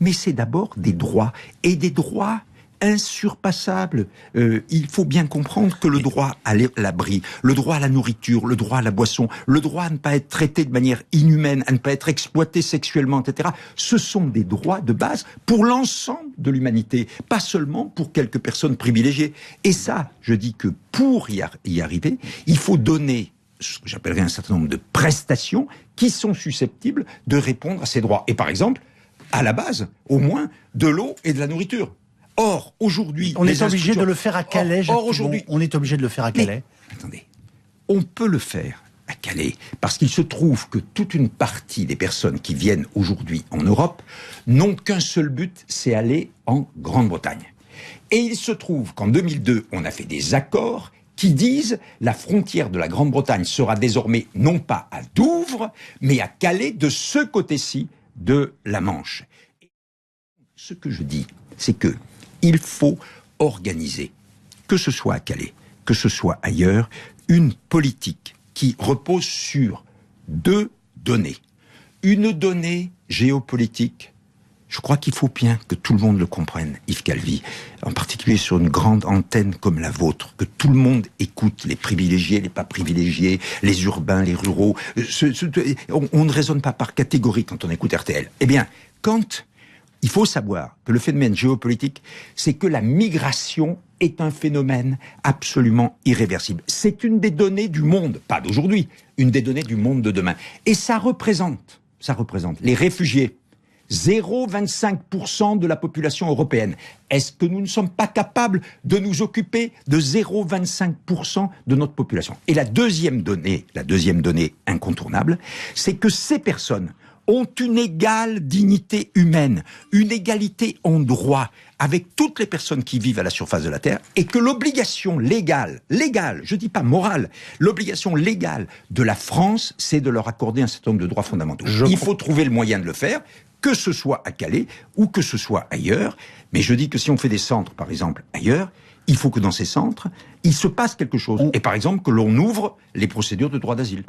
mais c'est d'abord des droits, et des droits insurpassables. Il faut bien comprendre que le droit à l'abri, le droit à la nourriture, le droit à la boisson, le droit à ne pas être traité de manière inhumaine, à ne pas être exploité sexuellement, etc., ce sont des droits de base pour l'ensemble de l'humanité, pas seulement pour quelques personnes privilégiées. Et ça, je dis que pour y arriver, il faut donner ce que j'appellerais un certain nombre de prestations qui sont susceptibles de répondre à ces droits. Et par exemple, à la base, au moins, de l'eau et de la nourriture. Or, aujourd'hui... On est obligé de le faire à Calais, aujourd'hui, on est obligé de le faire à Calais. Mais, attendez, on peut le faire à Calais, parce qu'il se trouve que toute une partie des personnes qui viennent aujourd'hui en Europe n'ont qu'un seul but, c'est aller en Grande-Bretagne. Et il se trouve qu'en 2002, on a fait des accords qui disent la frontière de la Grande-Bretagne sera désormais non pas à Douvres, mais à Calais, de ce côté-ci de la Manche. Ce que je dis, c'est que il faut organiser, que ce soit à Calais, que ce soit ailleurs, une politique qui repose sur deux données. Une donnée géopolitique. Je crois qu'il faut bien que tout le monde le comprenne, Yves Calvi, en particulier sur une grande antenne comme la vôtre, que tout le monde écoute, les privilégiés, les pas privilégiés, les urbains, les ruraux. On ne raisonne pas par catégorie quand on écoute RTL. Eh bien, il faut savoir que le phénomène géopolitique, c'est que la migration est un phénomène absolument irréversible. C'est une des données du monde, pas d'aujourd'hui, une des données du monde de demain. Et ça représente les réfugiés, 0,25% de la population européenne. Est-ce que nous ne sommes pas capables de nous occuper de 0,25% de notre population? Et la deuxième donnée incontournable, c'est que ces personnes ont une égale dignité humaine, une égalité en droit avec toutes les personnes qui vivent à la surface de la Terre, et que l'obligation légale, je dis pas morale, l'obligation légale de la France, c'est de leur accorder un certain nombre de droits fondamentaux. Il faut trouver le moyen de le faire, que ce soit à Calais ou que ce soit ailleurs, mais je dis que si on fait des centres, par exemple, ailleurs, il faut que dans ces centres, il se passe quelque chose. Et par exemple, que l'on ouvre les procédures de droit d'asile.